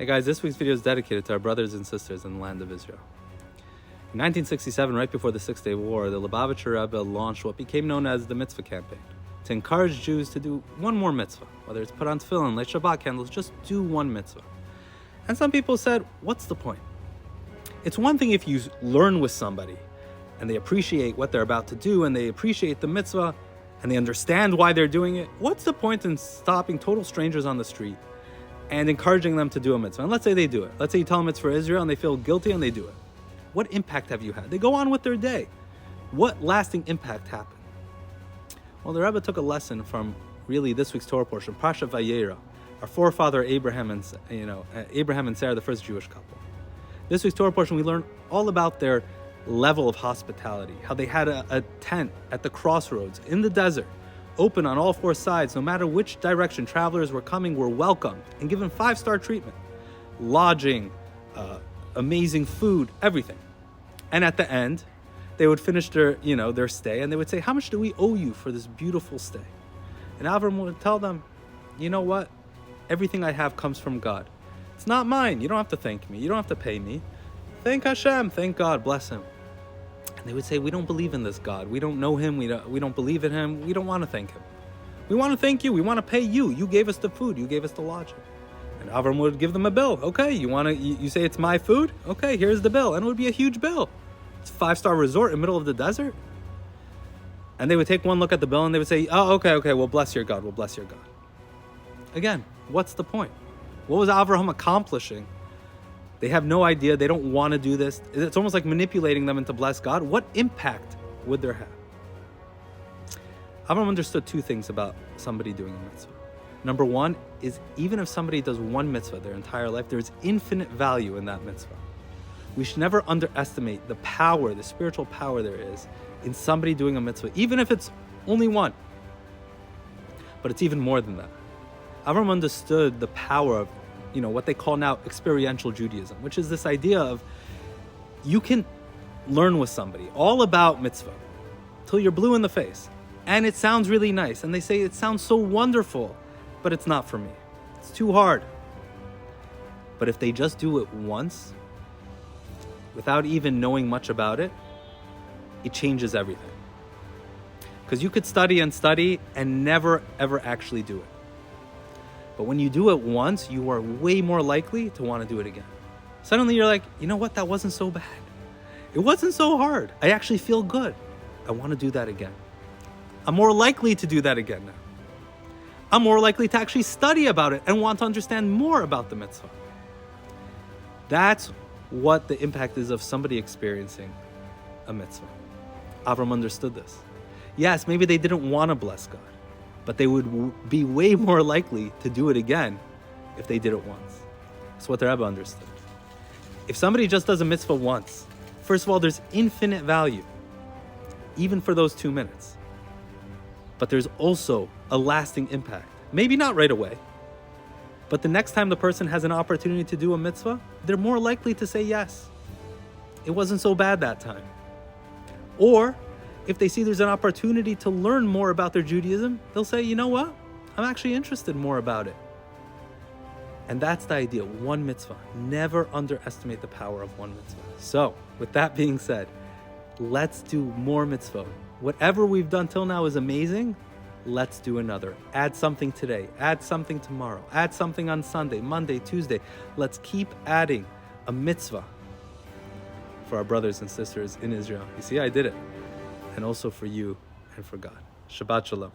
Hey guys, this week's video is dedicated to our brothers and sisters in the land of Israel. In 1967, right before the Six-Day War, the Lubavitcher Rebbe launched what became known as the Mitzvah Campaign, to encourage Jews to do one more mitzvah, whether it's put on tefillin, light Shabbat candles, just do one mitzvah. And some people said, what's the point? It's one thing if you learn with somebody and they appreciate what they're about to do and they appreciate the mitzvah and they understand why they're doing it. What's the point in stopping total strangers on the street and encouraging them to do a mitzvah? And let's say they do it. Let's say you tell them it's for Israel and they feel guilty and they do it. What impact have you had? They go on with their day. What lasting impact happened? Well, the Rebbe took a lesson from really this week's Torah portion, Pasha Vayera, our forefather Abraham and Sarah, the first Jewish couple. This week's Torah portion, we learn all about their level of hospitality, how they had a tent at the crossroads in the desert, open on all four sides. No matter which direction travelers were coming, were welcomed and given 5-star treatment, lodging, amazing food, everything. And at the end, they would finish their stay and they would say, how much do we owe you for this beautiful stay? And Avram would tell them, you know what? Everything I have comes from God. It's not mine. You don't have to thank me. You don't have to pay me. Thank Hashem. Thank God. Bless him. And they would say, we don't believe in this God. We don't know him. We don't believe in him. We don't want to thank him. We want to thank you. We want to pay you. You gave us the food. You gave us the lodging. And Avram would give them a bill. Okay, you say it's my food? Okay, here's the bill. And it would be a huge bill. It's a 5-star resort in the middle of the desert. And they would take one look at the bill and they would say, oh, okay, well, bless your God. We'll bless your God. Again, what's the point? What was Avraham accomplishing? They have no idea. They don't want to do this. It's almost like manipulating them into bless God. What impact would there have? Avraham understood 2 things about somebody doing a mitzvah. Number 1 is even if somebody does one mitzvah their entire life, there's infinite value in that mitzvah. We should never underestimate the power, the spiritual power there is in somebody doing a mitzvah, even if it's only one. But it's even more than that. Avram understood the power of, what they call now experiential Judaism, which is this idea of you can learn with somebody all about mitzvah till you're blue in the face. And it sounds really nice. And they say, it sounds so wonderful, but it's not for me. It's too hard. But if they just do it once, without even knowing much about it, it changes everything. Because you could study and never, ever actually do it. But when you do it once, you are way more likely to want to do it again. Suddenly you're like, you know what? That wasn't so bad. It wasn't so hard. I actually feel good. I want to do that again. I'm more likely to do that again now. I'm more likely to actually study about it and want to understand more about the mitzvah. That's what the impact is of somebody experiencing a mitzvah. Avram understood this. Yes, maybe they didn't want to bless God, but they would be way more likely to do it again if they did it once. That's what the Rebbe understood. If somebody just does a mitzvah once, first of all, there's infinite value, even for those 2 minutes. But there's also a lasting impact. Maybe not right away, but the next time the person has an opportunity to do a mitzvah, they're more likely to say yes. It wasn't so bad that time. Or if they see there's an opportunity to learn more about their Judaism, they'll say, you know what? I'm actually interested more about it. And that's the idea, one mitzvah. Never underestimate the power of one mitzvah. So, with that being said, let's do more mitzvah. Whatever we've done till now is amazing. Let's do another. Add something today. Add something tomorrow. Add something on Sunday, Monday, Tuesday. Let's keep adding a mitzvah for our brothers and sisters in Israel. You see, I did it. And also for you and for God. Shabbat Shalom.